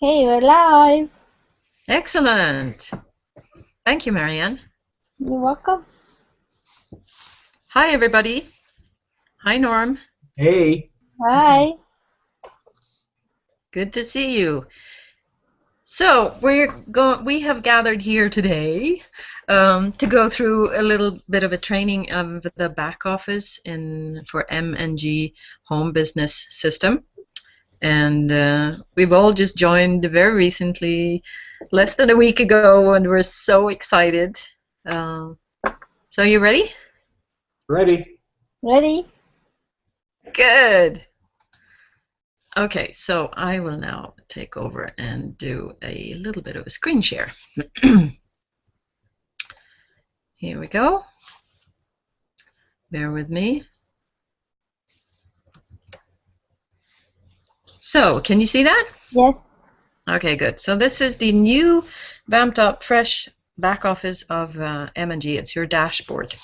Hey, we're live. Excellent. Thank you, Marianne. You're welcome. Hi, everybody. Hi, Norm. Hey. Hi. Good to see you. So we have gathered here today to go through a little bit of a training of the back office for M&G Home Business System. And we've all just joined very recently, less than a week ago, and we're so excited. So you ready? Ready. Ready? Good. Okay, so I will now take over and do a little bit of a screen share. Here we go. Bear with me. So, can you see that? Yes. Okay, good. So this is the new vamped up, fresh back office of M&G. It's your dashboard.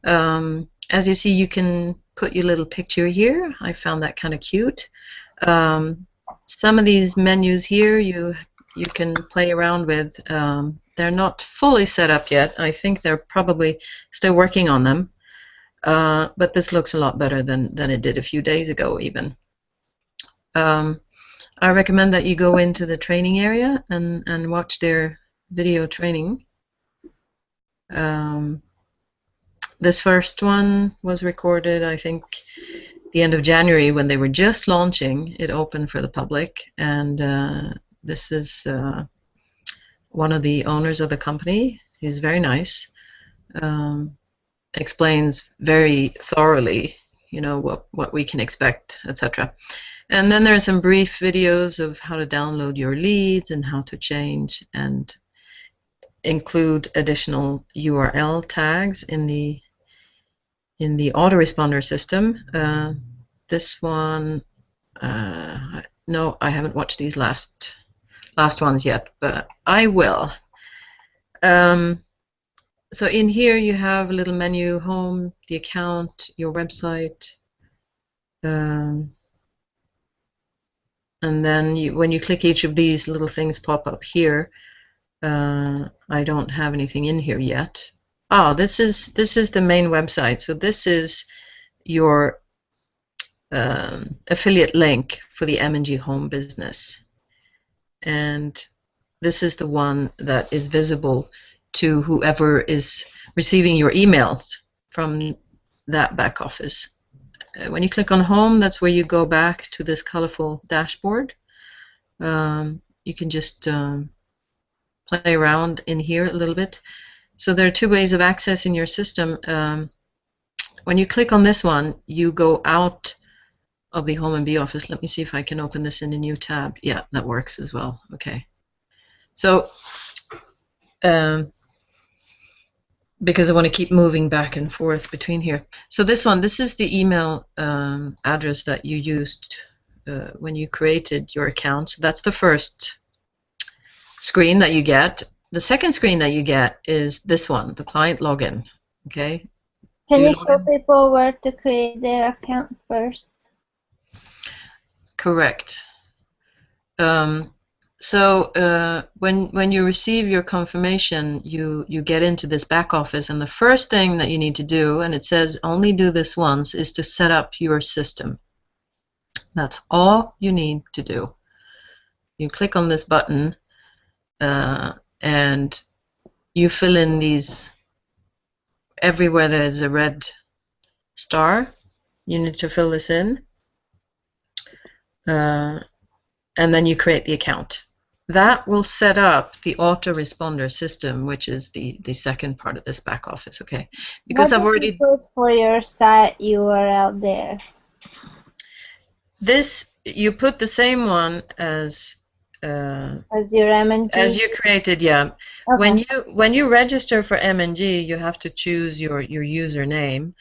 As you see, you can put your little picture here. I found that kind of cute. Some of these menus here you can play around with. They're not fully set up yet. I think they're probably still working on them. But this looks a lot better than it did a few days ago even. I recommend that you go into the training area and watch their video training. This first one was recorded, I think, the end of January when they were just launching. It opened for the public, and this is one of the owners of the company. He's very nice. Explains very thoroughly, you know, what we can expect, etc. And then there are some brief videos of how to download your leads and how to change and include additional URL tags in the autoresponder system. This one, no, I haven't watched these last ones yet, but I will. So in here you have a little menu: home, the account, your website, and then when you click each of these, little things pop up here. I don't have anything in here yet. This is the main website. So this is your affiliate link for the M&G Home Business, and this is the one that is visible to whoever is receiving your emails from that back office. When you click on Home, that's where you go back to this colorful dashboard. You can just play around in here a little bit. So there are two ways of accessing your system. When you click on this one, you go out of the Home and B office. Let me see if I can open this in a new tab. Yeah, that works as well. Okay. So because I want to keep moving back and forth between here. So this is the email address that you used when you created your account. So that's the first screen that you get. The second screen that you get is this one, the client login. Okay. Can you show people where to create their account first? Correct. So when you receive your confirmation, you get into this back office, and the first thing that you need to do, and it says only do this once, is to set up your system. That's all you need to do. You click on this button and you fill in these. Everywhere there's a red star, you need to fill this in, and then you create the account. That will set up the autoresponder system, which is the second part of this back office. Okay, because What I've already did you put for your site URL there? This you put the same one as your M&G? As you created, yeah. Okay. When you register for M&G, you have to choose your username,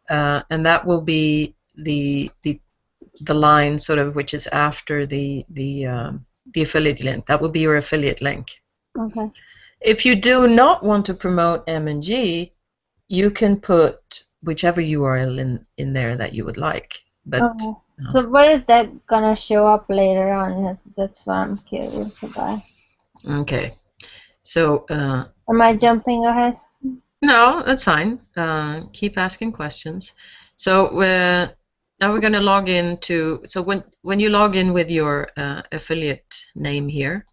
and that will be the line sort of which is after the affiliate link. That will be your affiliate link. Okay. If you do not want to promote M&G, you can put whichever URL in there that you would like. But So where is that gonna show up later on? That's what I'm curious about. Okay. So Am I jumping ahead? no, that's fine. Keep asking questions. So now we're going to log in to. So when you log in with your affiliate name here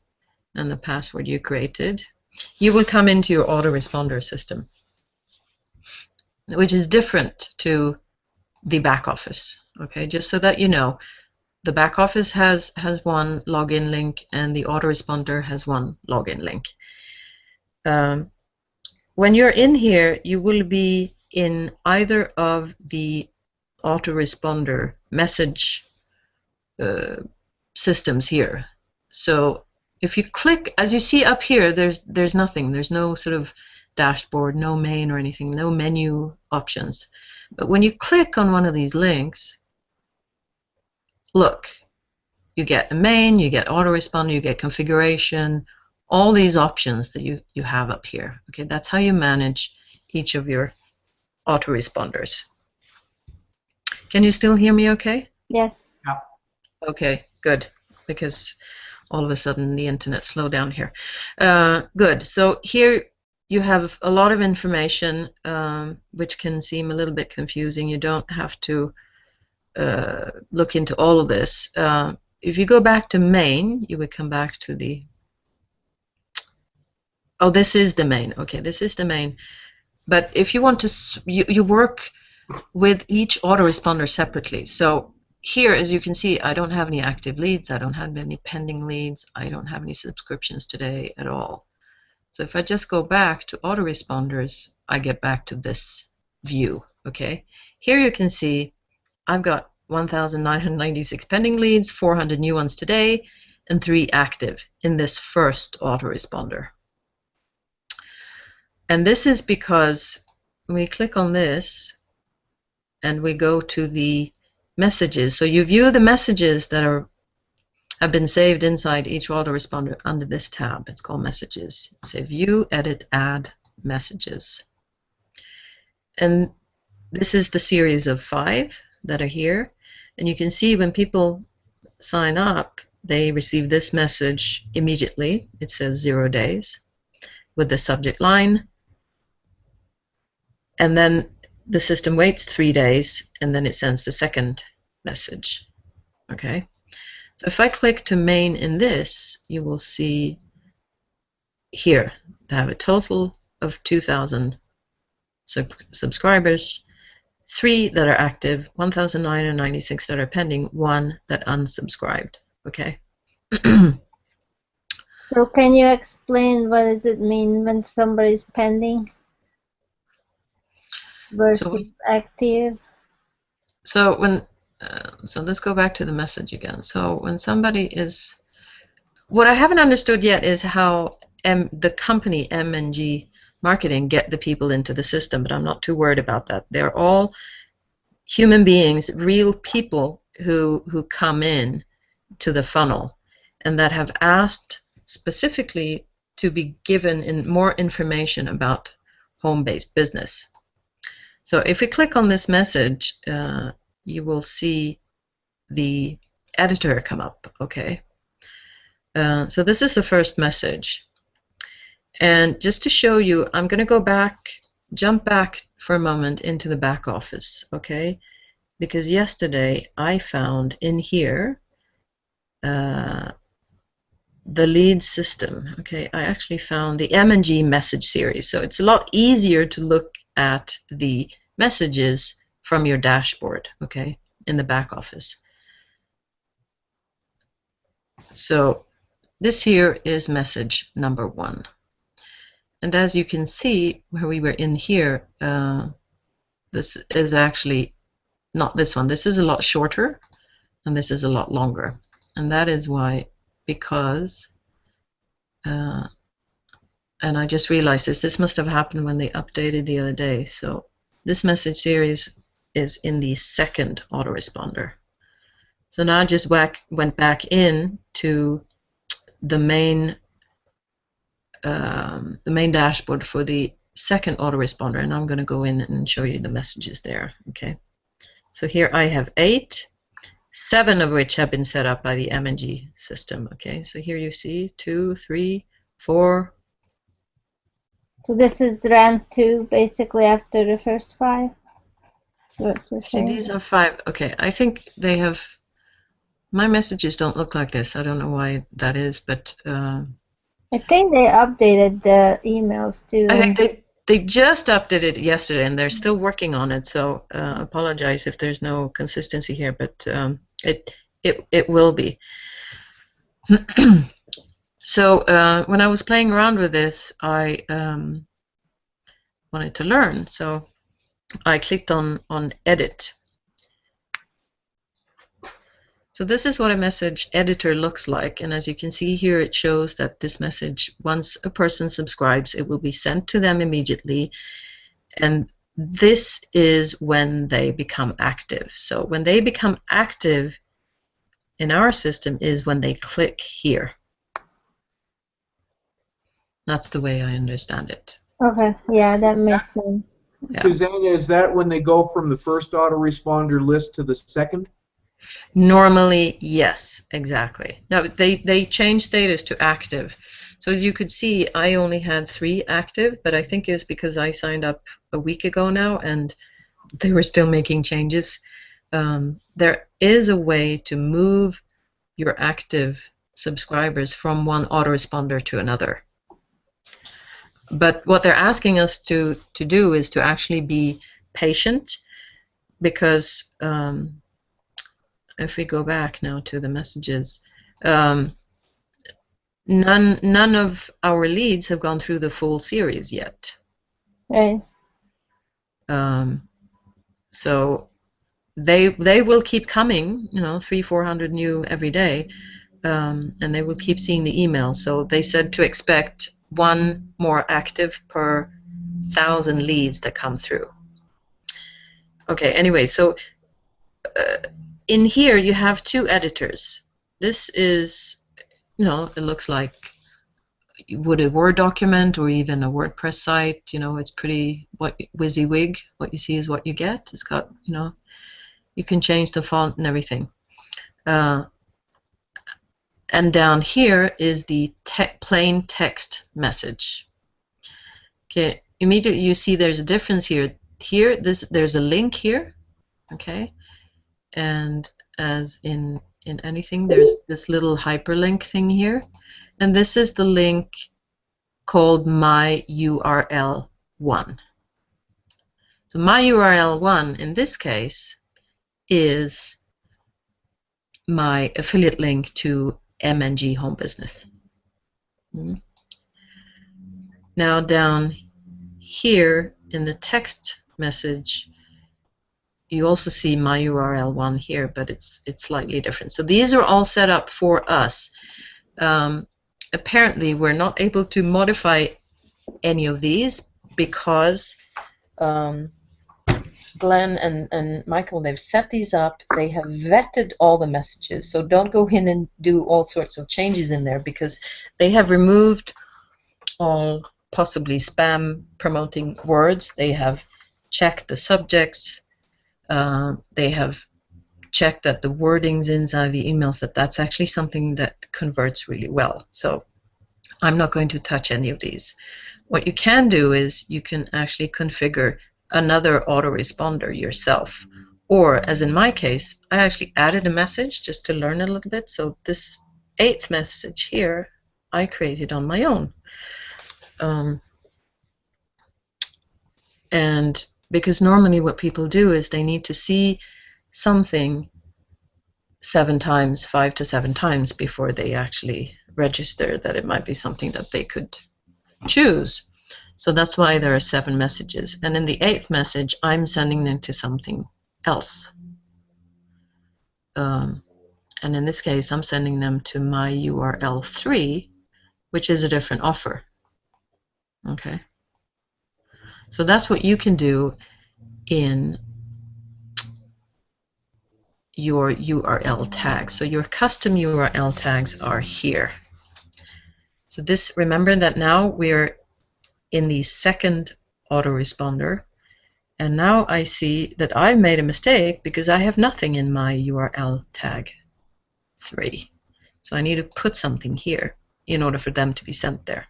and the password you created, you will come into your autoresponder system, which is different to the back office. Okay, just so that you know, the back office has one login link and the autoresponder has one login link. When you're in here, you will be in either of the autoresponder message systems here. So if you click, as you see up here, there's nothing. There's no sort of dashboard, no main or anything, no menu options. But when you click on one of these links, look, you get a main, you get autoresponder, you get configuration, all these options that you have up here. Okay, that's how you manage each of your autoresponders. Can you still hear me okay? Yes. Yeah. Okay, good, because all of a sudden the internet slowed down here. Good, so here you have a lot of information which can seem a little bit confusing. You don't have to look into all of this. If you go back to main, you would come back to the... Oh, this is the main. Okay, this is the main. But if you want to, you work with each autoresponder separately. So here, as you can see, I don't have any active leads. I don't have any pending leads. I don't have any subscriptions today at all. So if I just go back to autoresponders, I get back to this view. Okay, here you can see I've got 1,996 pending leads, 400 new ones today, and 3 active in this first autoresponder. And this is because when we click on this and we go to the messages, so you view the messages that have been saved inside each autoresponder under this tab. It's called messages. Say view, edit, add messages. And this is the series of 5 that are here. And you can see when people sign up, they receive this message immediately. It says 0 days with the subject line. And then the system waits 3 days, and then it sends the second message. Okay. So if I click to main in this, you will see here to have a total of 2,000 subscribers, 3 that are active, 1,996 that are pending, 1 that unsubscribed. Okay. So can you explain what does it mean when somebody's pending versus active? So when so let's go back to the message again. So when somebody is, what I haven't understood yet is how the company M&G Marketing get the people into the system, but I'm not too worried about that. They're all human beings, real people who come in to the funnel and that have asked specifically to be given more information about home-based business. So if we click on this message, you will see the editor come up. Okay. So this is the first message. And just to show you, I'm going to go back, jump back for a moment into the back office, okay? Because yesterday I found in here the lead system, okay? I actually found the M&G message series. So it's a lot easier to look at the messages from your dashboard, okay, in the back office. So this here is message number 1. And as you can see, where we were in here, this is actually not this one. This is a lot shorter, and this is a lot longer. And that is why, because, and I just realized this must have happened when they updated the other day. So this message series is in the second autoresponder. So now I just went back in to the main dashboard for the second autoresponder, and I'm going to go in and show you the messages there. Okay, so here I have 8, 7 of which have been set up by the M&G system. Okay, so here you see 2, 3, 4. So this is round 2, basically, after the first 5? What you're See, saying? these are 5. Okay, I think they have... My messages don't look like this. I don't know why that is, but... I think they updated the emails too. I think they just updated it yesterday, and they're still working on it. So apologize if there's no consistency here, but it will be. So when I was playing around with this, I wanted to learn. So I clicked on Edit. So this is what a message editor looks like, and as you can see here, it shows that this message, once a person subscribes, it will be sent to them immediately, and this is when they become active. So when they become active in our system is when they click here. That's the way I understand it. Okay, yeah, that makes sense. Yeah. Susanna, is that when they go from the first autoresponder list to the second? Normally, yes, exactly. Now they change status to active. So as you could see, I only had 3 active, but I think it's because I signed up a week ago now and they were still making changes. There is a way to move your active subscribers from one autoresponder to another. But what they're asking us to do is to actually be patient, because if we go back now to the messages, none of our leads have gone through the full series yet. Right. So they will keep coming, 300-400 new every day, and they will keep seeing the emails. So they said to expect 1 more active per 1,000 leads that come through. Okay, anyway, so in here you have 2 editors. This is, it looks like would a Word document or even a WordPress site. It's pretty WYSIWYG. What you see is what you get. It's got, you can change the font and everything. And down here is the plain text message. Okay, immediately you see there's a difference here. Here, there's a link here. Okay, and as in anything, there's this little hyperlink thing here, and this is the link called My URL 1. So My URL 1 in this case is my affiliate link to M&G Home Business. Now down here in the text message, you also see My URL 1 here, but it's slightly different. So these are all set up for us. Apparently, we're not able to modify any of these because Glenn and Michael, they've set these up. They have vetted all the messages. So don't go in and do all sorts of changes in there, because they have removed all possibly spam promoting words. They have checked the subjects. They have checked that the wordings inside the emails, that's actually something that converts really well. So I'm not going to touch any of these. What you can do is you can actually configure another autoresponder yourself. Or, as in my case, I actually added a message just to learn a little bit. So this 8th message here, I created on my own. And because normally what people do is they need to see something 7 times, 5 to 7 times before they actually register that it might be something that they could choose. So that's why there are 7 messages. And in the 8th message, I'm sending them to something else. And in this case, I'm sending them to My URL 3, which is a different offer. Okay. So that's what you can do in your URL tags. So your custom URL tags are here. So this, remember that now we're in the 2nd autoresponder, And now I see that I've made a mistake because I have nothing in my URL tag 3. So I need to put something here in order for them to be sent there.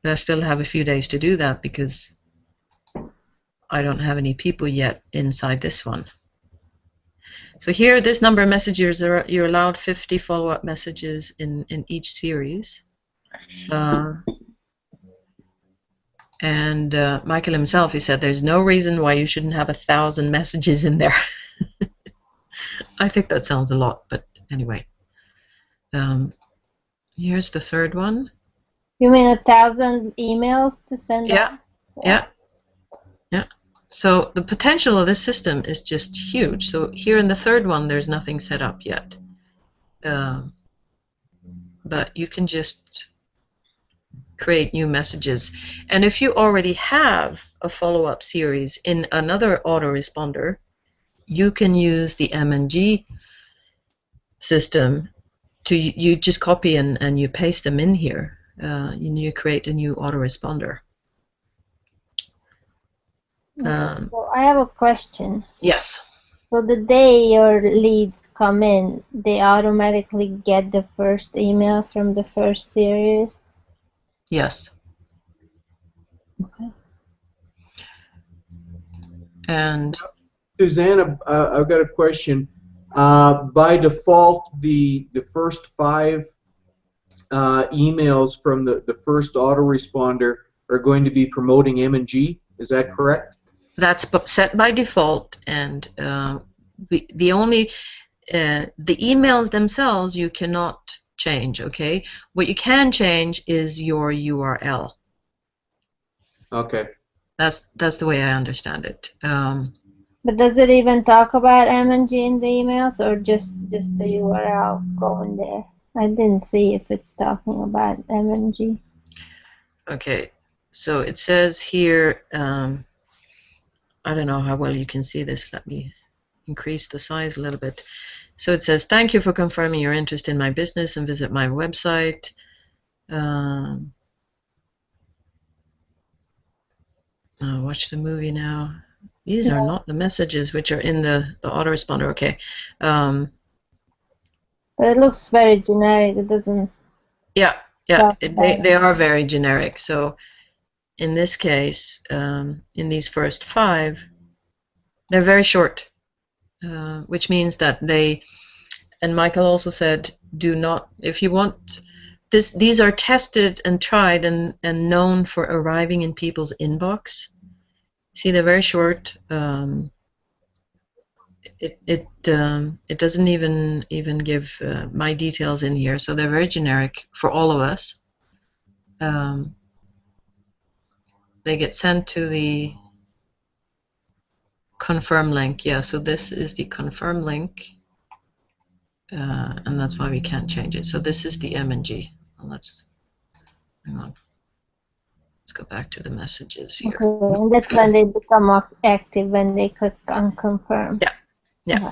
But I still have a few days to do that because I don't have any people yet inside this one. So here, this number of messages, you're allowed 50 follow-up messages in each series. And Michael himself, he said, there's no reason why you shouldn't have 1,000 messages in there. I think that sounds a lot, but anyway. Here's the third one. You mean 1,000 emails to send out? Yeah. So the potential of this system is just huge. So here in the third one, there's nothing set up yet. But you can just create new messages. And if you already have a follow-up series in another autoresponder, you can use the M&G system to, you just copy and you paste them in here. You create a new autoresponder. So I have a question. Yes. So the day your leads come in, they automatically get the first email from the first series? Yes. Okay. And Susanna, I've got a question. By default, the first 5 emails from the first autoresponder are going to be promoting M&G. Is that correct? that's set by default, and the emails themselves you cannot change. Okay, what you can change is your URL. Okay. That's the way I understand it. But does it even talk about M&G in the emails, or just the URL going there? I didn't see if it's talking about M&G. Okay, so it says here, I don't know how well you can see this. Let me increase the size a little bit. So it says, thank you for confirming your interest in my business and visit my website. Watch the movie now. These are not the messages which are in the autoresponder. Okay. But it looks very generic. It doesn't. Yeah. They are very generic. So in this case, in these first 5, they're very short, which means that they, and Michael also said, do not, if you want, these are tested and tried and known for arriving in people's inbox. See, they're very short. It doesn't even give my details in here, so they're very generic for all of us. They get sent to the confirm link. Yeah, so this is the confirm link, and that's why we can't change it. So this is the M&G. Well, hang on. Let's go back to the messages here. Okay, and that's when they become active, when they click on confirm. Yeah. Okay.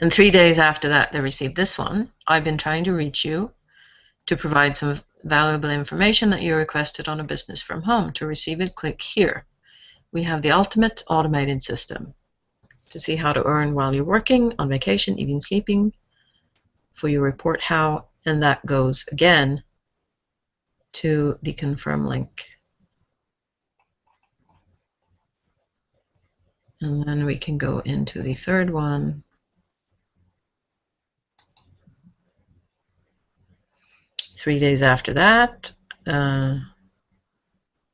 And 3 days after that, they received this one. I've been trying to reach you to provide some valuable information that you requested on a business from home. To receive it, click here. We have the ultimate automated system to see how to earn while you're working, on vacation, even sleeping. For your report how, and that goes again to the confirm link. And then we can go into the third one. Three days after that,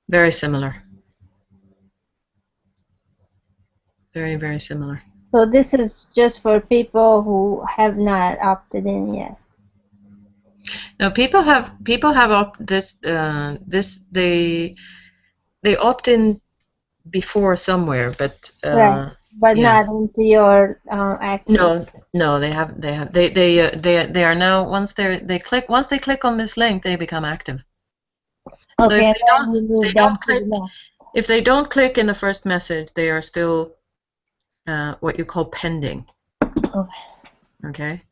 very similar. Very, very similar. So this is just for people who have not opted in yet. No, people have they opt in before somewhere, but Right. But yeah. not into your active. No, they are now, once they click on this link, they become active. Okay, so if they don't click in the first message, they are still what you call pending. Okay. Okay.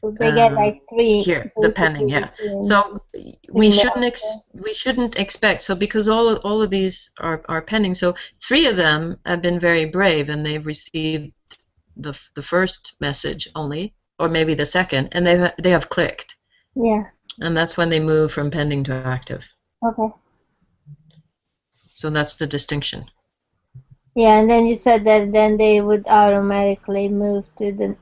So they get like three, here, the pending, basically yeah. three So emails. we shouldn't expect, so because all of these are pending, so 3 of them have been very brave and they've received the first message only, or maybe the second, and they have clicked. Yeah. And that's when they move from pending to active. Okay. So that's the distinction. Yeah, and then you said that then they would automatically move to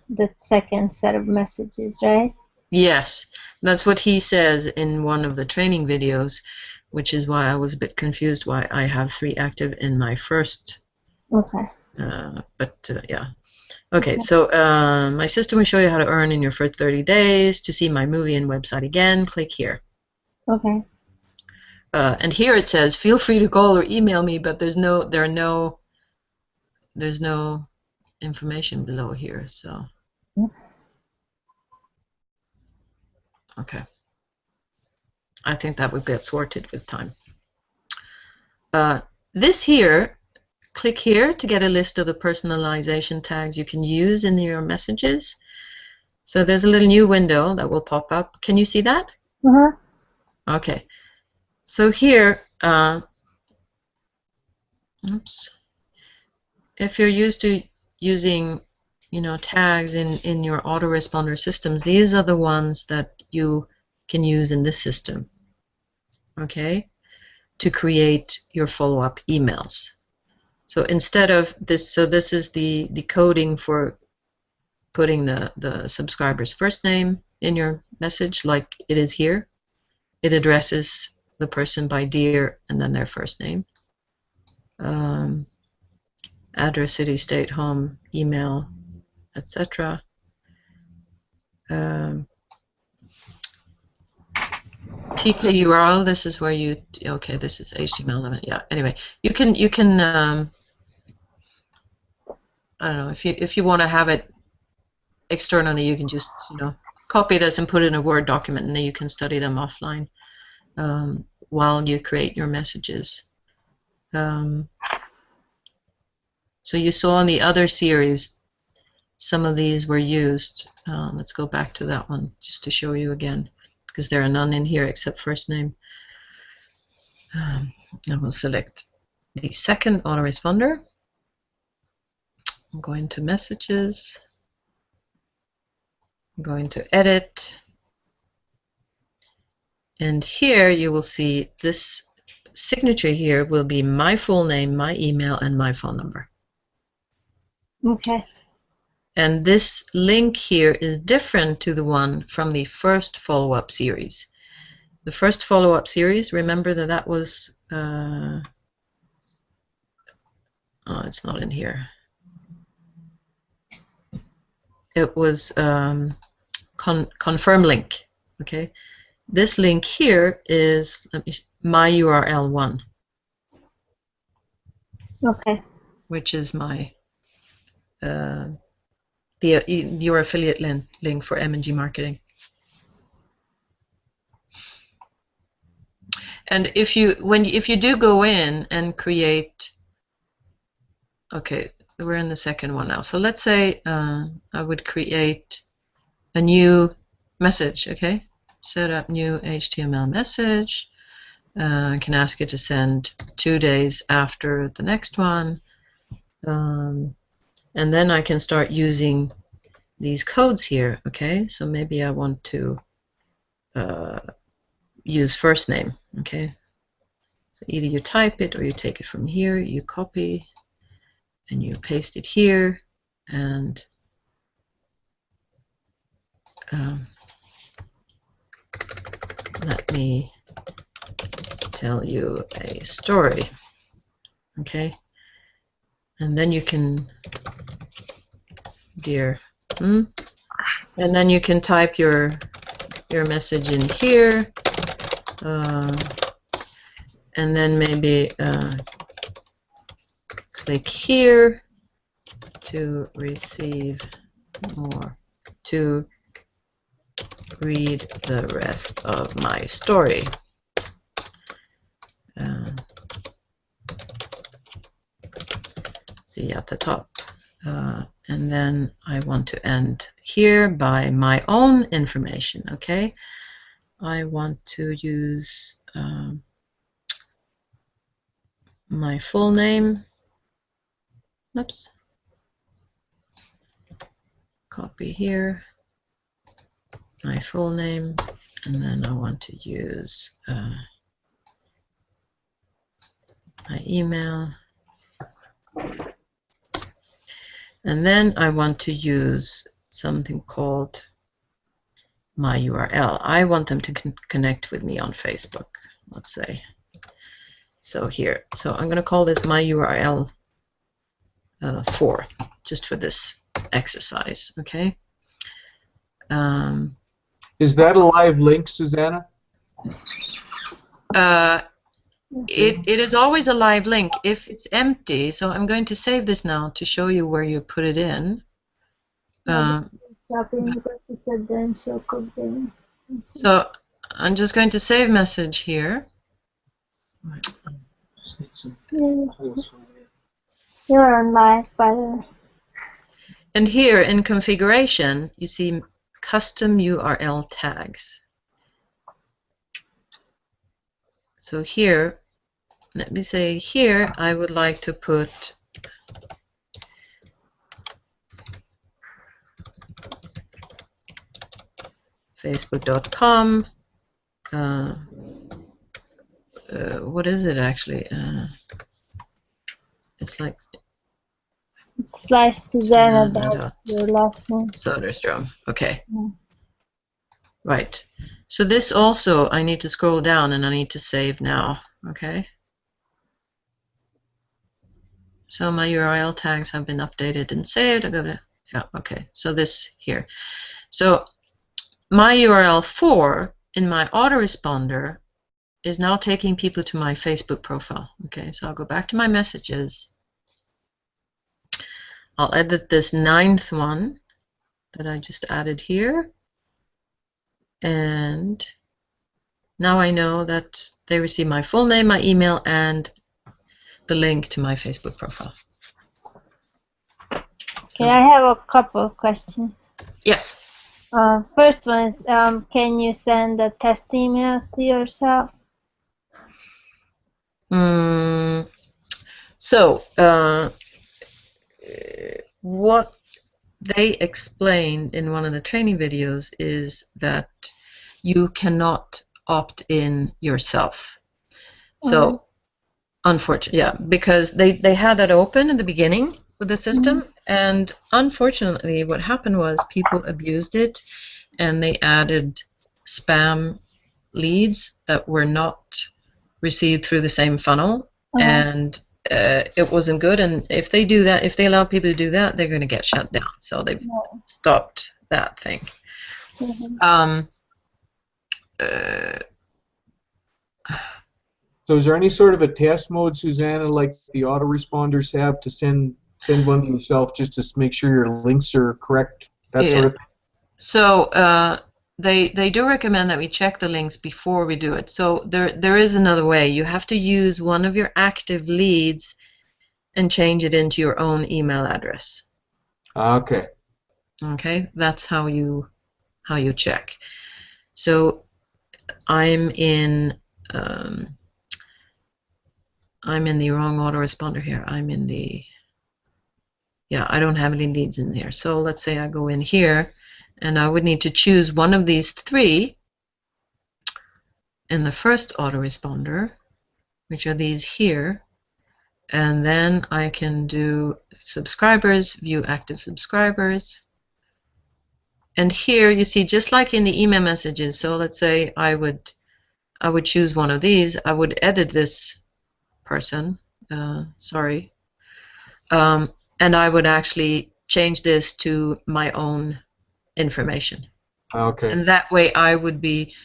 the second set of messages, right? Yes, that's what he says in one of the training videos, which is why I was a bit confused why I have 3 active in my first. Okay. Yeah. Okay, so my system will show you how to earn in your first 30 days. To see my movie and website again, click here. Okay. And here it says, feel free to call or email me, but there's no information below here, so. Okay. I think that would get sorted with time. This here, click here to get a list of the personalization tags you can use in your messages. So there's a little new window that will pop up. Can you see that? Okay. So here, oops. If you're used to using, tags in your autoresponder systems, these are the ones that you can use in this system. Okay, to create your follow-up emails. So instead of this, so this is the coding for putting the subscriber's first name in your message, like it is here. It addresses the person by dear and then their first name. Address, city, state, home, email, etc. TK URL, this is where you, okay, this is HTML11, yeah, anyway, you can I don't know, if you want to have it externally, you can just, copy this and put it in a Word document, and then you can study them offline while you create your messages. So you saw in the other series, some of these were used. Let's go back to that one just to show you again, because there are none in here except first name. I will select the second autoresponder. I'm going to messages. I'm going to edit. And here you will see this signature here will be my full name, my email, and my phone number. Okay. And this link here is different to the one from the first follow-up series. The first follow-up series, remember that was, oh, it's not in here. It was confirm link, okay? This link here is my URL 1. Okay. Which is my your affiliate link for M&G marketing. And if you do go in and create, okay, we're in the second one now. So let's say I would create a new message, okay? Set up new HTML message. I can ask it to send 2 days after the next one. And then I can start using these codes here, okay? So maybe I want to use first name, okay? So either you type it or you take it from here, you copy, and you paste it here, and let me tell you a story, okay? And then you can, dear, and then you can type your message in here, and then maybe click here to receive more, to read the rest of my story. See at the top, And then I want to end here by my own information, okay? I want to use my full name. Oops. Copy here, my full name, and then I want to use my email. And then I want to use something called my URL. I want them to connect with me on Facebook, let's say. So here, so I'm going to call this my URL 4, just for this exercise, okay? Is that a live link, Susanna? It is always a live link if it's empty, so I'm going to save this now to show you where you put it in. So I'm just going to save message here. You're on live, by the way. And here in configuration, you see custom URL tags. So here, let me say here, I would like to put facebook.com. What is it actually? It's like / Susanna dot your last name. Soderstrom. Okay. Yeah. Right. So this also, I need to scroll down and I need to save now. Okay. So my URL tags have been updated and saved. Yeah. Okay. So this here. So my URL 4 in my autoresponder is now taking people to my Facebook profile. Okay. So I'll go back to my messages. I'll edit this 9th one that I just added here. And now I know that they receive my full name, my email, and the link to my Facebook profile. Okay, I have a couple of questions. Yes. First one is, can you send a test email to yourself? So, what they explained in one of the training videos is that you cannot opt in yourself. So, unfortunately, yeah, because they had that open in the beginning with the system, and unfortunately, what happened was people abused it, and they added spam leads that were not received through the same funnel, and it wasn't good. And if they do that, if they allow people to do that, they're going to get shut down. So they've stopped that thing. So is there any sort of a test mode, Susanna, like the autoresponders have, to send one to yourself just to make sure your links are correct, that sort of thing? So they do recommend that we check the links before we do it. So there is another way. You have to use one of your active leads and change it into your own email address. Okay. Okay, that's how you check. So I'm in the wrong autoresponder here. I'm in the, yeah, I don't have any leads in there. So let's say I go in here, and I would need to choose one of these 3 in the first autoresponder, which are these here, and then I can do subscribers, view active subscribers, and here you see, just like in the email messages, so let's say I would choose one of these. I would edit this person, sorry, and I would actually change this to my own information. Okay. And that way I would be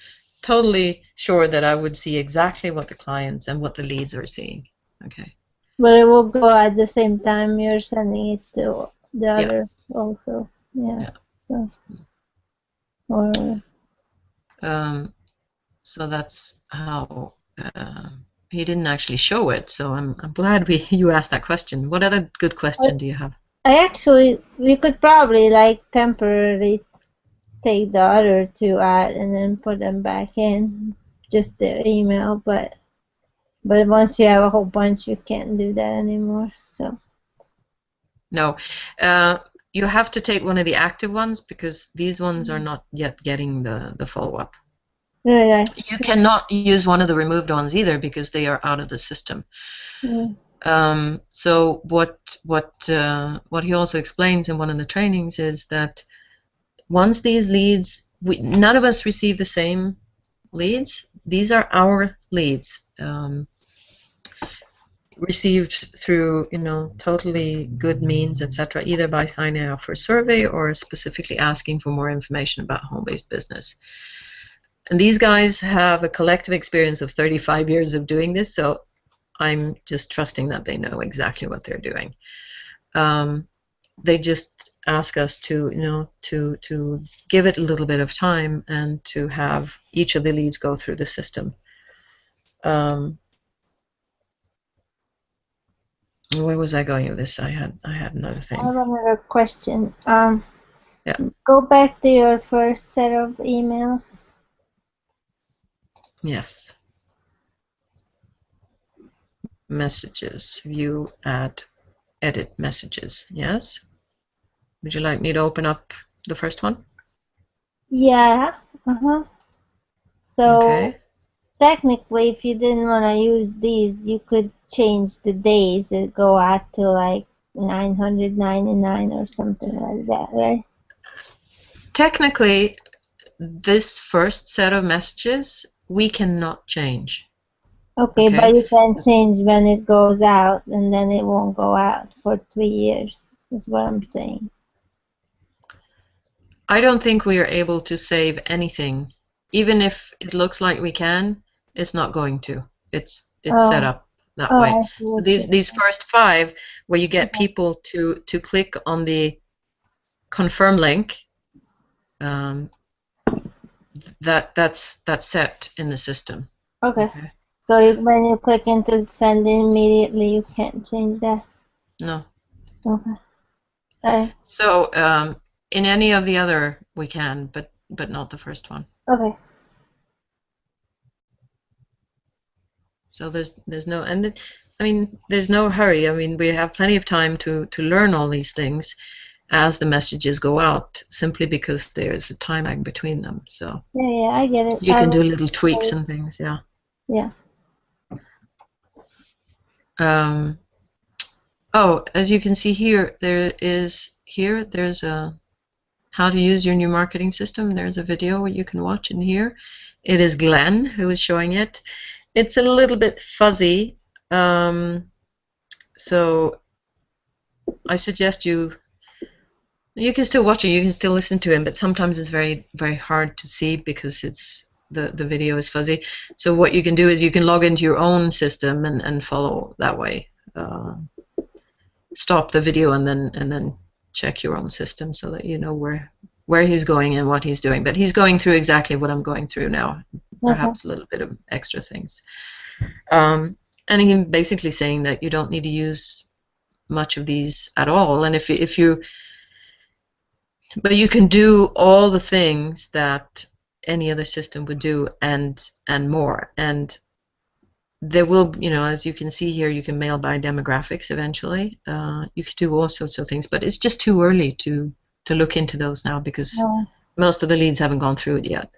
totally sure that I would see exactly what the clients and what the leads are seeing. Okay. But it will go at the same time you're sending it to the other also. Yeah. So, so that's how he didn't actually show it. So I'm glad you asked that question. What other good question do you have? you could probably like temporarily take the other two out and then put them back in, just their email, but once you have a whole bunch, you can't do that anymore. So No, you have to take one of the active ones because these ones are not yet getting the follow-up. really, You cannot use one of the removed ones either because they are out of the system. So what he also explains in one of the trainings is that once these leads, none of us receive the same leads. These are our leads, received through totally good means, etc., either by signing up for a survey or specifically asking for more information about home-based business. And these guys have a collective experience of 35 years of doing this, so I'm just trusting that they know exactly what they're doing. They just ask us to to give it a little bit of time and to have each of the leads go through the system. Where was I going with this? I had another thing. I have another question. Yeah. Go back to your first set of emails. Yes. Messages. View, add, edit messages. Yes. Would you like me to open up the first one? Yeah. So Okay. technically, if you didn't want to use these, you could change the days that go out to like 999 or something like that, right? Technically, this first set of messages we cannot change. Okay, but you can change when it goes out, and then it won't go out for 3 years. That's what I'm saying. I don't think we are able to save anything. Even if it looks like we can, it's not going to. It's set up that way. These first 5, where you get people to click on the confirm link, that's set in the system. Okay. So when you click into send immediately, you can't change that? No. Okay. Alright. So in any of the other we can, but not the first one. Okay. So there's no, and I mean, there's no hurry. I mean, we have plenty of time to learn all these things as the messages go out, simply because there's a time lag between them. So yeah, I get it. You can do little tweaks and things. Yeah. Yeah. Oh, as you can see here, there's a how to use your new marketing system. There's a video you can watch in here. It is Glenn who is showing it. It's a little bit fuzzy, so I suggest you can still watch it, you can still listen to him, but sometimes it's very, very hard to see because the video is fuzzy. So what you can do is you can log into your own system and follow that way. Stop the video and then check your own system so that you know where he's going and what he's doing. But he's going through exactly what I'm going through now, perhaps a little bit of extra things. And he's basically saying that you don't need to use much of these at all, and but you can do all the things that any other system would do and more. And there will, as you can see here, you can mail by demographics eventually. You could do all sorts of things, but it's just too early to look into those now because most of the leads haven't gone through it yet.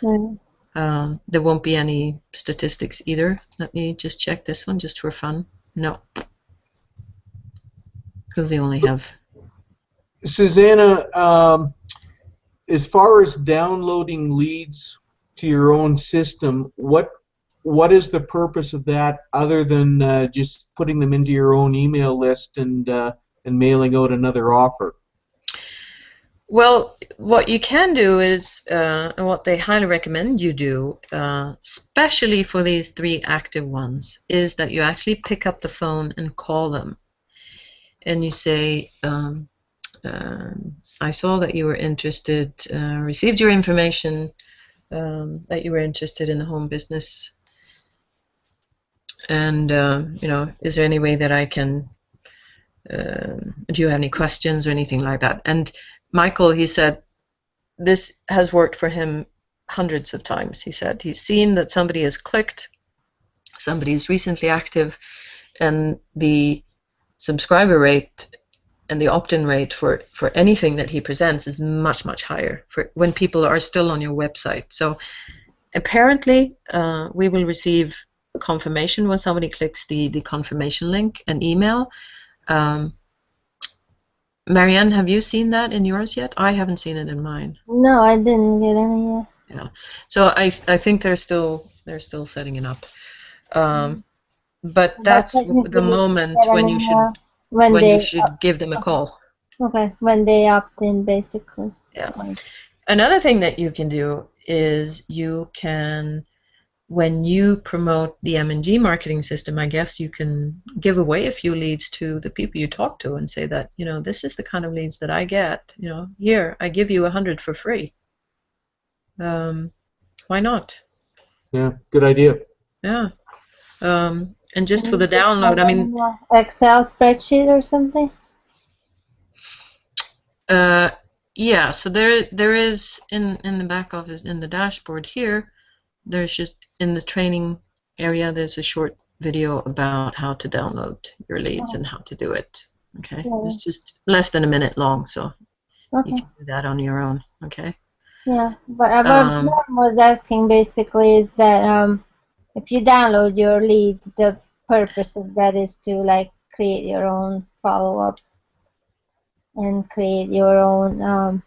There won't be any statistics either. Let me just check this one just for fun. No, because they only have. Susanna, as far as downloading leads to your own system, what is the purpose of that other than just putting them into your own email list and mailing out another offer? Well, what you can do is, and what they highly recommend you do, especially for these 3 active ones, is that you actually pick up the phone and call them. And you say, I saw that you were interested, received your information, that you were interested in the home business. And, is there any way that I can do you have any questions or anything like that? And Michael, he said, this has worked for him hundreds of times. He said he's seen that somebody has clicked, somebody's recently active, and the subscriber rate and the opt-in rate for anything that he presents is much, much higher for when people are still on your website. So apparently we will receive confirmation when somebody clicks the confirmation link, an email. Marianne, have you seen that in yours yet? I haven't seen it in mine. No, I didn't get any yet. Yeah, so I think they're still setting it up. But that's the moment when you should give them a call. Okay, when they opt in, basically. Yeah. Another thing that you can do is you can, when you promote the M&G marketing system, I guess you can give away a few leads to the people you talk to and say that, you know, this is the kind of leads that I get. You know, here, I give you 100 for free. Why not? Yeah, good idea. Yeah. And just for the download, I mean, Excel spreadsheet or something? yeah, so there is in the back office, in the dashboard here, there's just in the training area, there's a short video about how to download your leads and how to do it. Okay, it's just less than a minute long, so you can do that on your own. Okay. Yeah, but what mom was asking basically is that if you download your leads, the purpose of that is to like create your own follow-up and create your own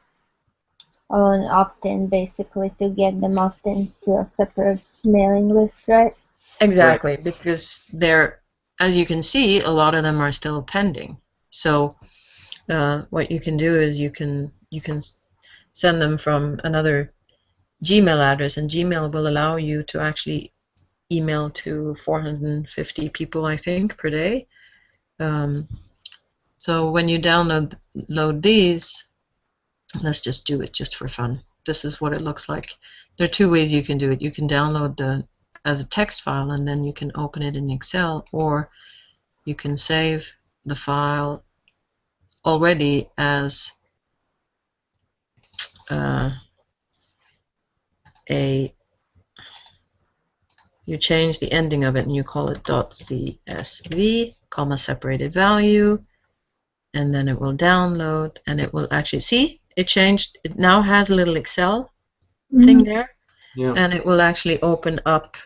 opt-in, basically, to get them opt-in to a separate mailing list, right? Exactly, because they're, as you can see, a lot of them are still pending. So what you can do is you can send them from another Gmail address, and Gmail will allow you to actually email to 450 people, I think, per day. So when you download these, let's just do it just for fun. This is what it looks like. There are two ways you can do it. You can download as a text file, and then you can open it in Excel, or you can save the file already as you change the ending of it and you call it .csv, comma separated value, and then it will download, and it will actually see it changed. It now has a little Excel thing there, and it will actually open up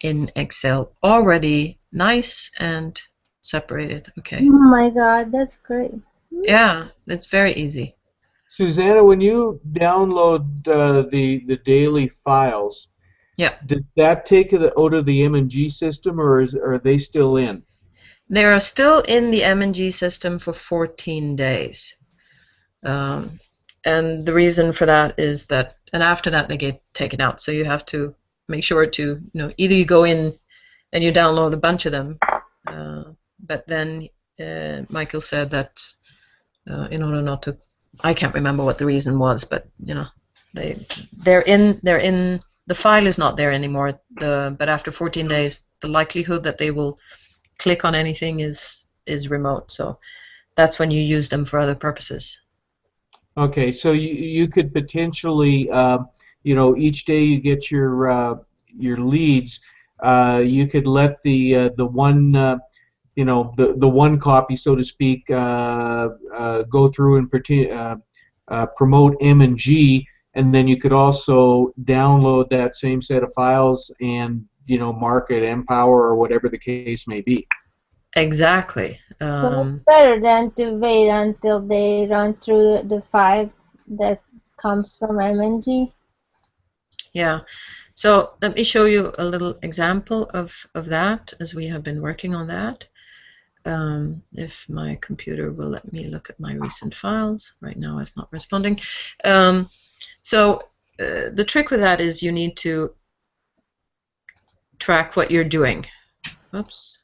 in Excel already nice and separated. Okay. Oh my God, that's great. Yeah, it's very easy. Susanna, when you download the daily files, did that take it out of the M&G system, or are they still in? They are still in the M&G system for 14 days. And the reason for that is that, and after that they get taken out. So you have to make sure to, you know, either you go in and you download a bunch of them, but then Michael said that in order not to, I can't remember what the reason was, but you know, they're in. The file is not there anymore. But after 14 days, the likelihood that they will click on anything is remote. So that's when you use them for other purposes. Okay, so you could potentially, you know, each day you get your leads, you could let the one you know, the one copy, so to speak, go through and promote M&G, and then you could also download that same set of files and, you know, market Empower or whatever the case may be. Exactly. So it's better than to wait until they run through the 5 that comes from M&G. Yeah. So let me show you a little example of that, as we have been working on that. If my computer will let me look at my recent files. Right now it's not responding. So the trick with that is you need to track what you're doing. Oops.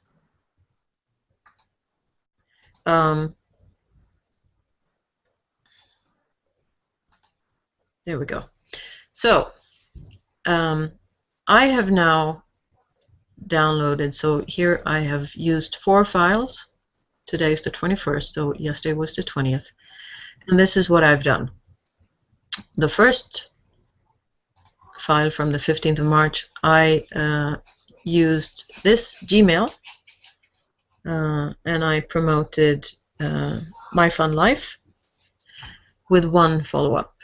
There we go. So I have now downloaded, so here I have used 4 files Today is the 21st, so yesterday was the 20th. And this is what I've done. The first file from the 15th of March, I used this Gmail, and I promoted My Fun Life with one follow-up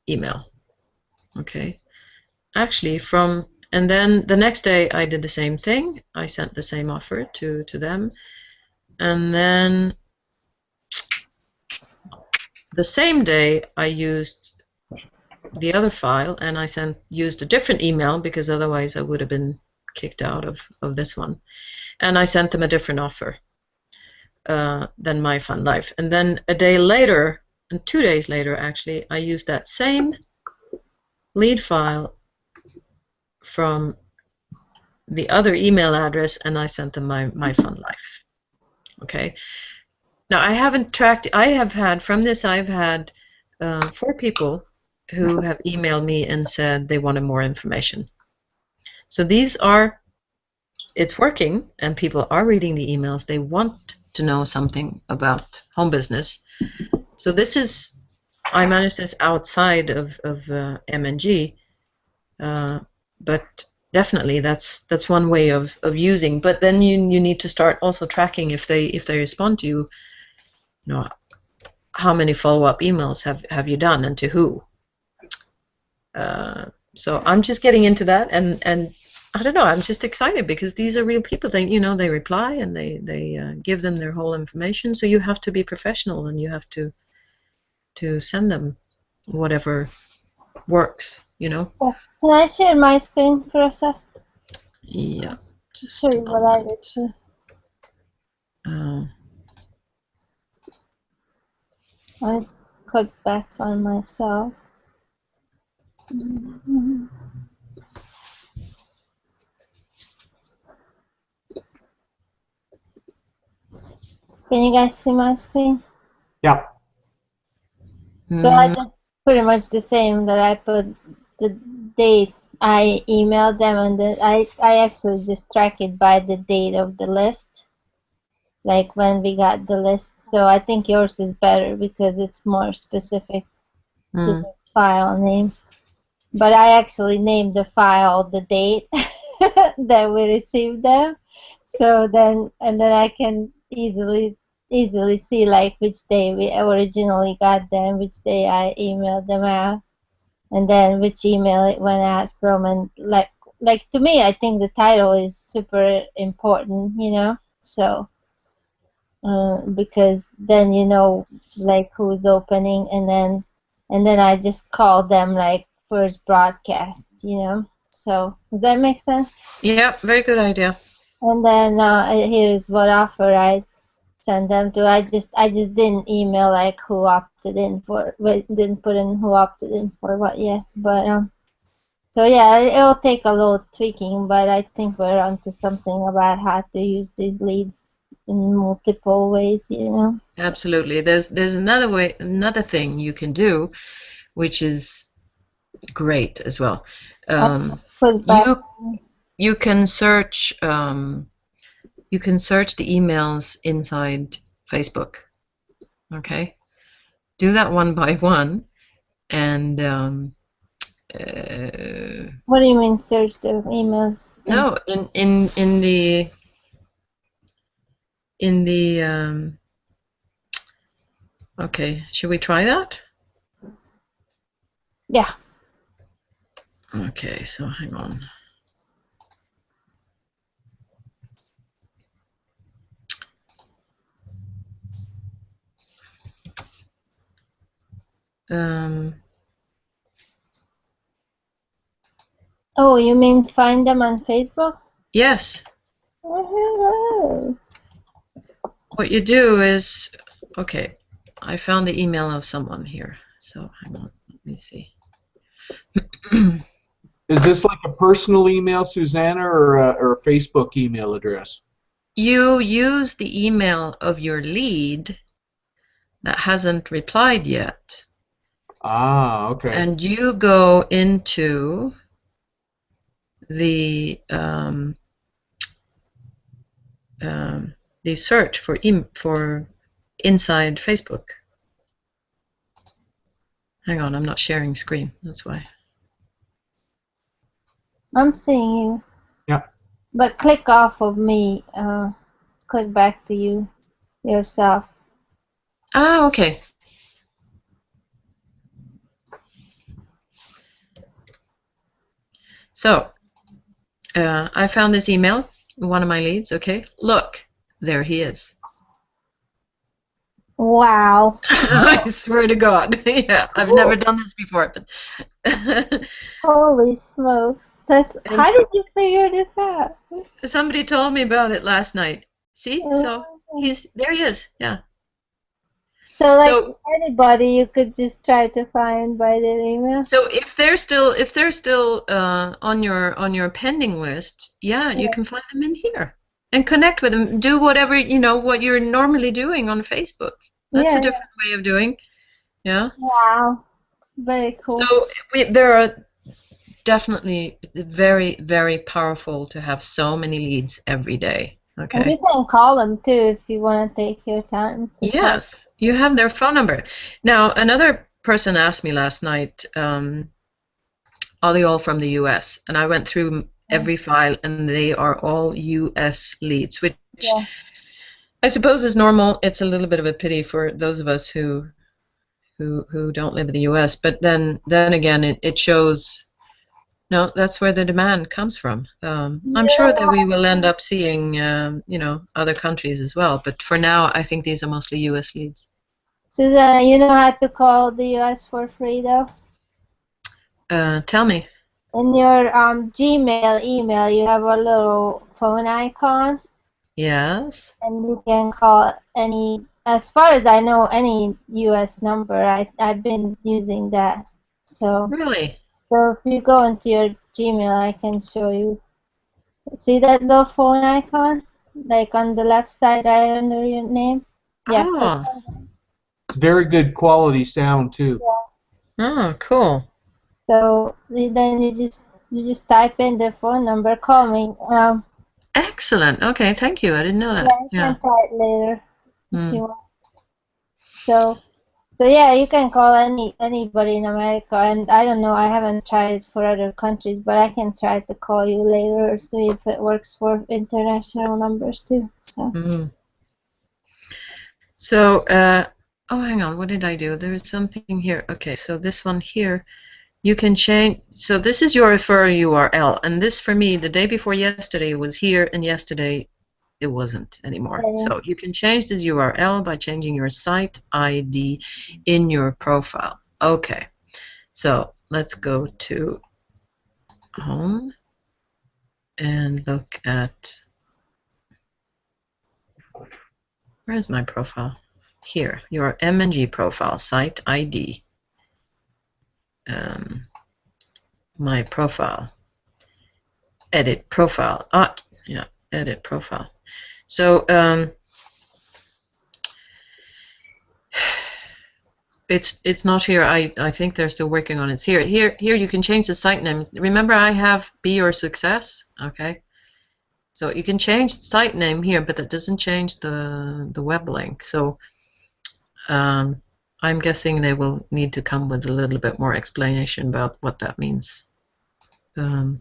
email. Okay. Actually, and then the next day I did the same thing. I sent the same offer to them. And then the same day I used the other file, and I used a different email because otherwise I would have been kicked out of this one. And I sent them a different offer than My Fun Life. And then a day later, and 2 days later actually, I used that same lead file from the other email address, and I sent them my Fun Life. Okay. Now I haven't tracked. I have had from this. I've had 4 people who have emailed me and said they wanted more information. So it's working, and people are reading the emails. They want to know something about home business. So I managed this outside of M&G, but definitely that's one way of using. But then you need to start also tracking if they respond to you. You know, how many follow-up emails have you done, and to who? So I'm just getting into that, and I don't know. I'm just excited because these are real people. They reply and they give them their whole information. So you have to be professional, and you have to send them whatever works. Can I share my screen for a sec? Yeah. Just show you what I did. I click back on myself. Can you guys see my screen? Yeah. So I did pretty much the same, that I put the date I emailed them, and then I actually just track it by the date of the list, like when we got the list. So I think yours is better because it's more specific to the file name. But I actually named the file the date that we received them. So then I can easily see like which day we originally got them, which day I emailed them out, and then which email it went out from. And like to me, I think the title is super important, so because then like who's opening, and then I just call them like first broadcast, so does that make sense? Yeah, very good idea. And then here's what offer I send them to. I just didn't email like who opted in for, didn't put in who opted in for what yet. But so yeah, it'll take a little tweaking, but I think we're onto something about how to use these leads in multiple ways, Absolutely. There's another thing you can do, which is great as well. You can search the emails inside Facebook. Okay, do that one by one, and what do you mean search the emails? No, in the okay, should we try that? Yeah. Okay, so hang on. Oh, you mean find them on Facebook? Yes. Oh, What you do is, okay, I found the email of someone here. So hang on, let me see. Is this like a personal email, Susanna, or a Facebook email address? You use the email of your lead that hasn't replied yet. Ah, okay. And you go into the the search for inside Facebook. Hang on, I'm not sharing screen. That's why. I'm seeing you. Yeah. But click off of me. Click back to you yourself. Ah, okay. So, I found this email, one of my leads. Okay, look, there he is. Wow. I swear to God. Yeah, I've never done this before, but Holy smokes. and How did you figure this out? somebody told me about it last night. See, so Oh. there he is. Yeah. So like So anybody you could just try to find by their email? so if they're still on your pending list, yeah, you can find them in here and connect with them. Do whatever what you're normally doing on Facebook. That's a Yeah. different way of doing. Yeah. Wow. Very cool. So there are definitely very, very powerful to have so many leads every day. And Okay. you can call them too if you want to take your time. Yes, you have their phone number. Now, another person asked me last night, are they all from the US? And I went through every file, and they are all US leads, which I suppose is normal. It's a little bit of a pity for those of us who don't live in the US, but then again, it shows. No, that's where the demand comes from. I'm sure that we will end up seeing, other countries as well. But for now, I think these are mostly U.S. leads. Susanna, you know how to call the US for free though? Tell me. In your Gmail email, you have a little phone icon, Yes. and you can call any, as far as I know, any US number. I've been using that. So Really? if you go into your Gmail, I can show you. See that little phone icon? Like on the left side, right under your name? Yeah, click Oh. on that. Very good quality sound too. Oh, cool. So then you just type in the phone number, call me. Excellent. Okay, thank you. I didn't know Yeah, that. you Yeah. can try it later if Mm. you want. So yeah, you can call anybody in America, and I don't know, I haven't tried it for other countries, but I can try to call you later or see if it works for international numbers too. So. Mm. So, oh, hang on. What did I do? There is something here. Okay, so this one here. You can change. So this is your referral URL, and this for me, the day before yesterday was here, and yesterday it wasn't anymore. Yeah. So you can change this URL by changing your site ID in your profile. Okay, so let's go to home and look at, where's my profile? Here, your M&G profile, site ID. My profile, edit profile. Yeah, edit profile. So it's not here. I think they're still working on it. It's here. Here you can change the site name. Remember, I have Be Your Success. Okay, so you can change the site name here, but that doesn't change the web link. So I'm guessing they will need to come with a little bit more explanation about what that means. Well,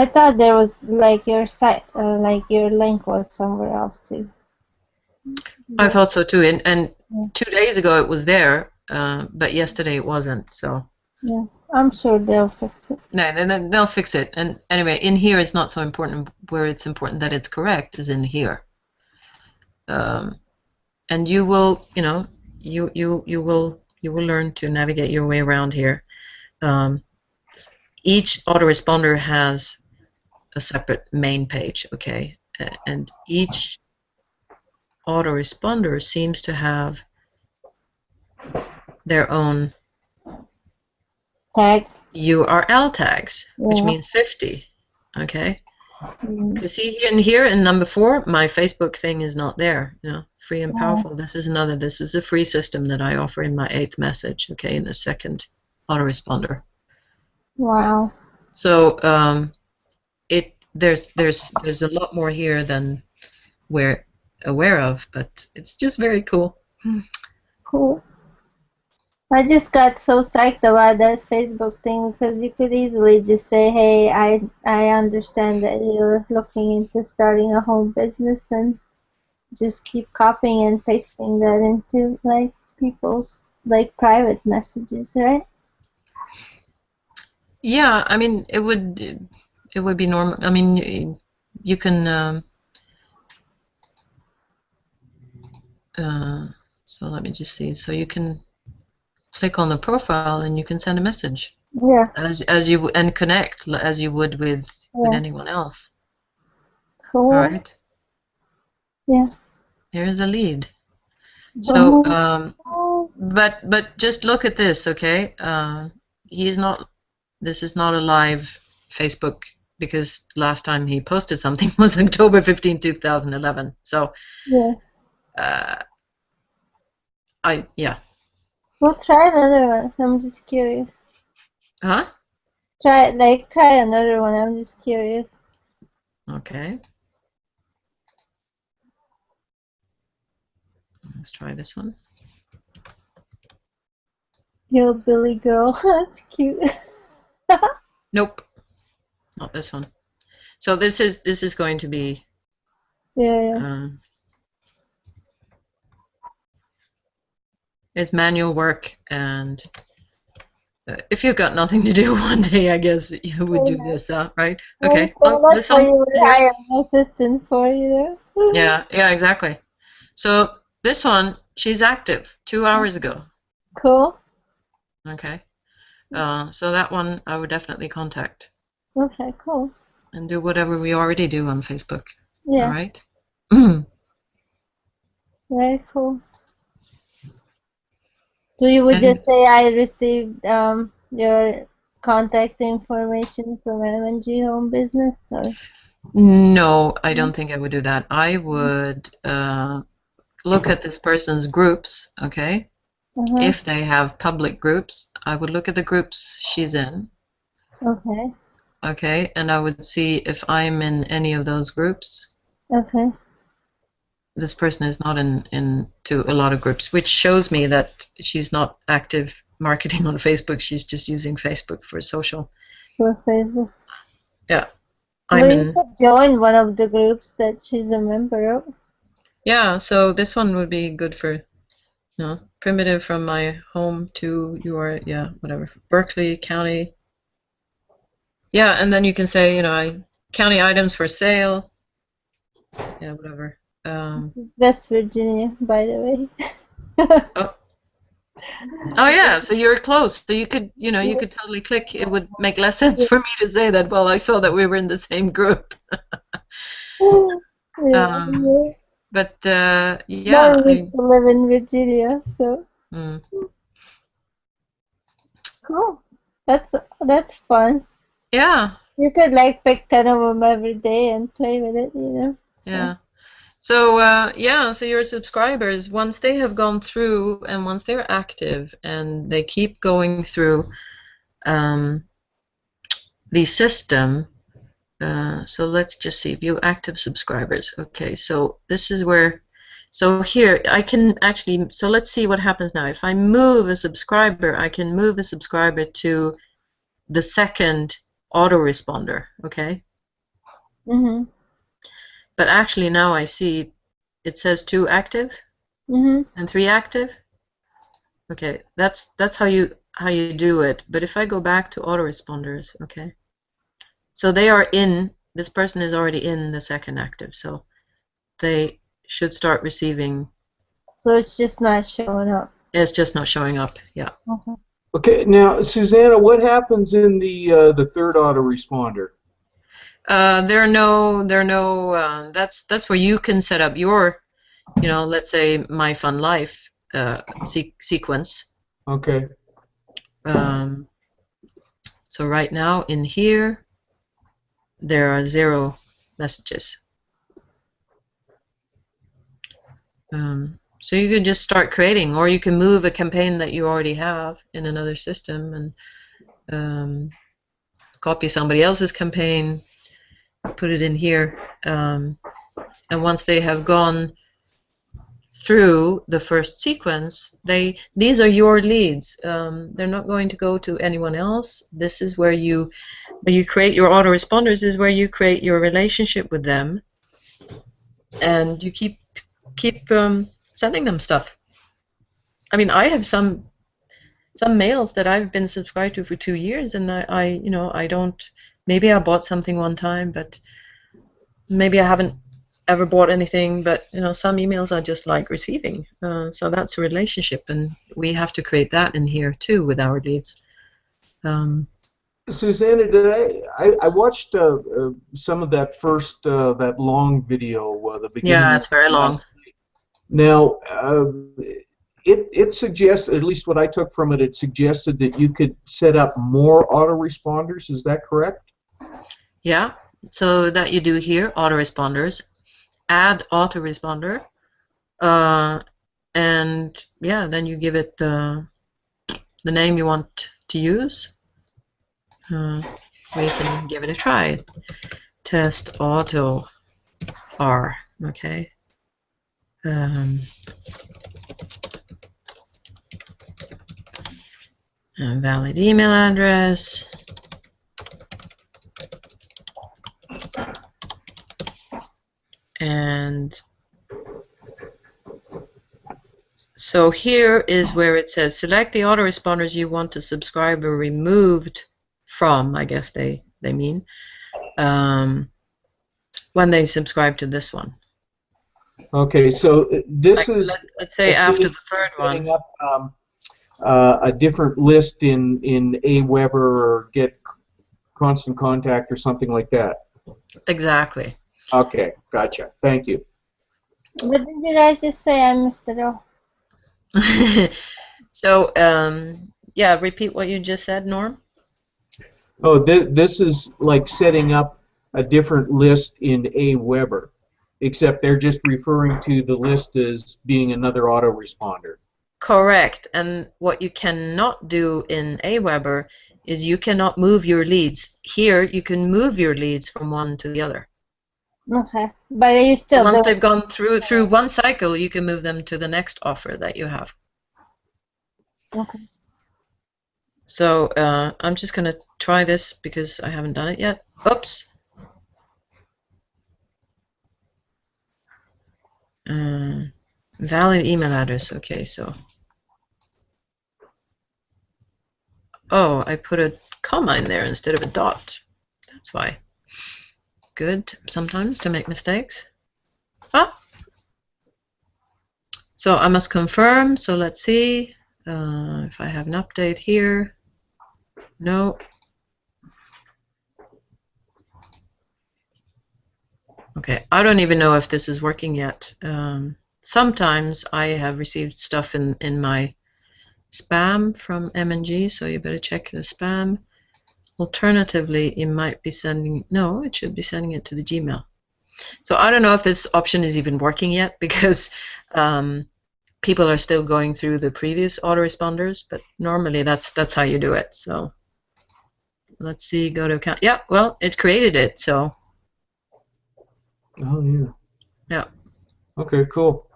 I thought there was like your site, like your link was somewhere else too. I thought so too, and 2 days ago it was there, but yesterday it wasn't. So yeah, I'm sure they'll fix it. no, then they'll fix it. And anyway, in here it's not so important. Where it's important that it's correct is in here. And you will, you will learn to navigate your way around here. Each autoresponder has a separate main page, okay, and each autoresponder seems to have their own Tag. URL tags, which Yeah. means 50. Okay. You see in here in number 4, my Facebook thing is not there. Free and powerful. This is another. This is a free system that I offer in my 8th message. Okay, in the 2nd autoresponder. Wow. So there's a lot more here than aware of, but it's just very cool. Cool. I just got so psyched about that Facebook thing because you could easily just say, "Hey, I understand that you're looking into starting a home business," and just keep copying and pasting that into like people's like private messages, right? Yeah, I mean, it would be normal. I mean, you can. So let me just see. So you can click on the profile and you can send a message Yeah, as you and connect as you would with yeah. anyone else. All Cool. right. Yeah. Here's a lead. So, Oh, but just look at this, okay? He's not. This is not a live Facebook because last time he posted something was October 15, 2011. So, yeah. yeah. We'll try another one. I'm just curious. Huh? Try another one. I'm just curious. Okay. Let's try this one. Hillbilly girl. That's cute. Nope, not this one. So this is going to be Yeah. it's manual work, and if you've got nothing to do one day, I guess you would do this, right? Okay, So look, that's this what one you would here. hire an assistant for, you know? Yeah, exactly. So this one, she's active 2 hours ago. Cool. Okay. So that one I would definitely contact Okay, cool. and do whatever we already do on Facebook. All Yeah, right. very cool. So you would And just say I received your contact information from M&G Home Business, or no, I don't think I would do that. I would look at this person's groups, okay? uh-huh. If they have public groups, I would look at the groups she's in, Okay. okay? And I would see if I'm in any of those groups. Okay. This person is not into a lot of groups, which shows me that she's not active marketing on Facebook. She's just using Facebook for social. For Facebook. Yeah, Well, I'm you in. could join one of the groups that she's a member of. Yeah, so this one would be good for, primitive from my home to your, whatever, Berkeley County. Yeah, and then you can say, county items for sale. Yeah, whatever. West Virginia, by the way. Oh, oh yeah, so you're close. So you could totally click. It would make less sense for me to say that. Well, I saw that we were in the same group. Yeah. But yeah, Mom used to live in Virginia, so mm, cool. That's fun. yeah, You could like pick 10 of them every day and play with it, you know. So. yeah. So so your subscribers, once they have gone through and once they're active and they keep going through the system. So let's just see, view active subscribers. Okay, so this is where, so here I can actually, so let's see what happens now. If I move a subscriber, I can move a subscriber to the second autoresponder, okay? Mhm. But actually now I see it says 2 active Mhm. and 3 active. Okay, that's how you do it. But if I go back to autoresponders, okay? So they are in, this person is already in the second active, so they should start receiving. So it's just not showing up. It's just not showing up. Yeah. Okay. Okay, now Susanna, what happens in the third autoresponder? There are no. That's where you can set up your, let's say My Fun Life sequence. Okay. So right now in here, there are 0 messages. So you can just start creating, or you can move a campaign that you already have in another system and copy somebody else's campaign, put it in here. And once they have gone through the first sequence, these are your leads. They're not going to go to anyone else. This is where you create your autoresponders, is where you create your relationship with them, and you keep sending them stuff. I mean, I have some mails that I've been subscribed to for 2 years, and I don't. Maybe I bought something one time, but maybe I haven't ever bought anything. But some emails I just like receiving. So that's a relationship, and we have to create that in here too with our leads. Susanna, I watched some of that first that long video, the beginning. Yeah, it's very long. Now, it suggests, at least what I took from it, it suggested that you could set up more autoresponders. Is that correct? Yeah. So that you do here, autoresponders, add autoresponder, and yeah, then you give it the name you want to use. We can give it a try. Test auto R. Okay. A valid email address. And so here is where it says select the autoresponders you want a subscriber removed from, I guess they mean, when they subscribe to this one. Okay, so this is, let's say after the third one. Up, a different list in Aweber or Get Constant Contact or something like that. Exactly. Okay, gotcha. Thank you. What did you guys just say? I missed it all. So, yeah, repeat what you just said, Norm. Oh, this is like setting up a different list in Aweber, except they're just referring to the list as being another autoresponder. Correct. And what you cannot do in Aweber is you cannot move your leads. Here, you can move your leads from one to the other. Okay, but you still. So once they've gone through one cycle, you can move them to the next offer that you have. Okay. So I'm just going to try this because I haven't done it yet. Oops. Valid email address. Okay, so. Oh, I put a comma in there instead of a dot. That's why. Good sometimes to make mistakes. Ah. So I must confirm. So let's see if I have an update here. No. Okay, I don't even know if this is working yet. Sometimes I have received stuff in my spam from M&G, so you better check the spam. Alternatively, you might be sending, no, it should be sending it to the Gmail. So I don't know if this option is even working yet because people are still going through the previous autoresponders, but normally that's how you do it. So let's see, go to account. Yeah, well, it created it, so. Oh, yeah. Yeah. Okay, cool.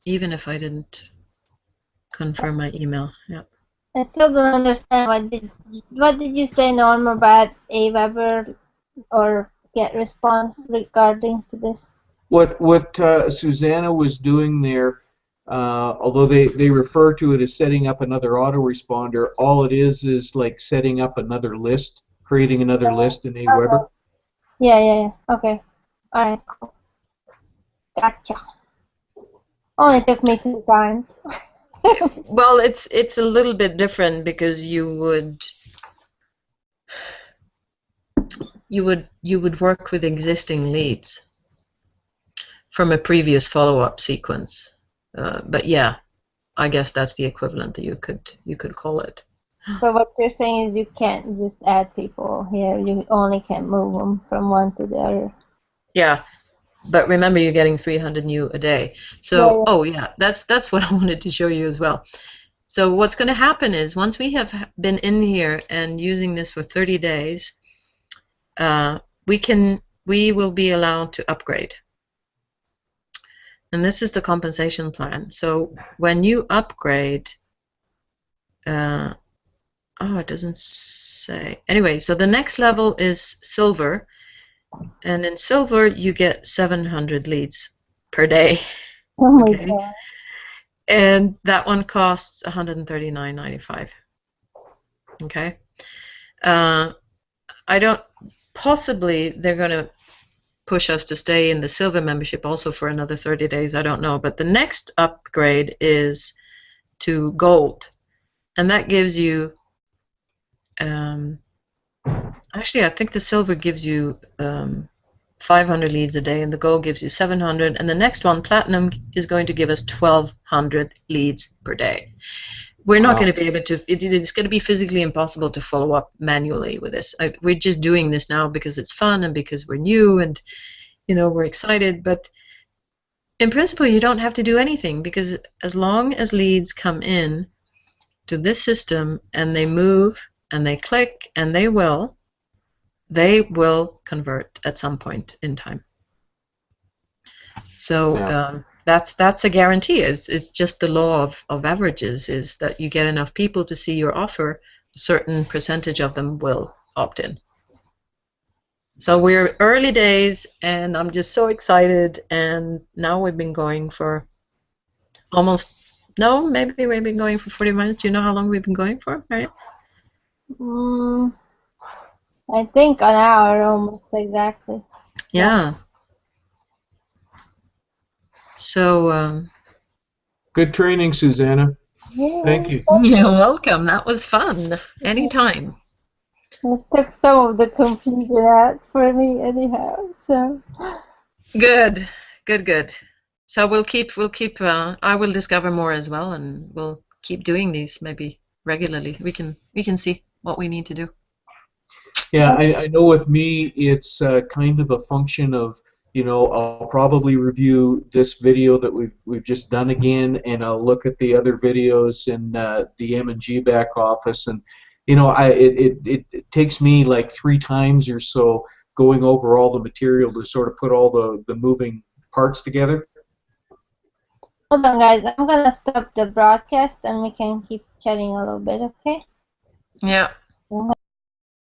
Even if I didn't confirm my email, yeah. I still don't understand what did you say, Norm, about Aweber or Get Response regarding to this? What Susanna was doing there, although they refer to it as setting up another autoresponder, all it is like setting up another list, creating another list in Aweber. Yeah. Okay. All right. Cool. Gotcha. Only took me 2 times. Well, it's a little bit different because you would work with existing leads from a previous follow-up sequence. But yeah, I guess that's the equivalent that you could call it. So what you're saying is you can't just add people here. You only can move them from one to the other. Yeah, but remember you're getting 300 new a day. So oh yeah, that's what I wanted to show you as well. So what's going to happen is once we have been in here and using this for 30 days, we can we will be allowed to upgrade. And this is the compensation plan. So when you upgrade, oh, it doesn't say. Anyway, so the next level is silver. And in silver, you get 700 leads per day. Oh my Okay. God. And that one costs $139.95. Okay. I don't, possibly they're going to push us to stay in the silver membership also for another 30 days. I don't know. But the next upgrade is to gold. And that gives you, actually, I think the silver gives you 500 leads a day, and the gold gives you 700. And the next one, platinum, is going to give us 1,200 leads per day. We're not going to be able to, it's going to be physically impossible to follow up manually with this. We're just doing this now because it's fun and because we're new and, you know, we're excited. But in principle, you don't have to do anything, because as long as leads come in to this system and they move and they click, and they will convert at some point in time. So that's a guarantee. It's just the law of averages, is that you get enough people to see your offer, a certain percentage of them will opt in. So we're early days, and I'm just so excited. And now we've been going for maybe we've been going for 40 minutes. Do you know how long we've been going for, Mariam? I think an hour almost exactly. Yeah. So Good training, Susanna. Yeah. Thank you. you're welcome. That was fun. Anytime. It took some of the confusion out for me anyhow. So Good. So we'll keep. I will discover more as well, and we'll keep doing these maybe regularly. We can see what we need to do. Yeah, I know with me, it's kind of a function of, you know, I'll probably review this video that we've just done again, and I'll look at the other videos in the M&G back office, and you know, it takes me like 3 times or so going over all the material to sort of put all the moving parts together. hold on, guys. I'm gonna stop the broadcast and we can keep chatting a little bit, okay? Yeah.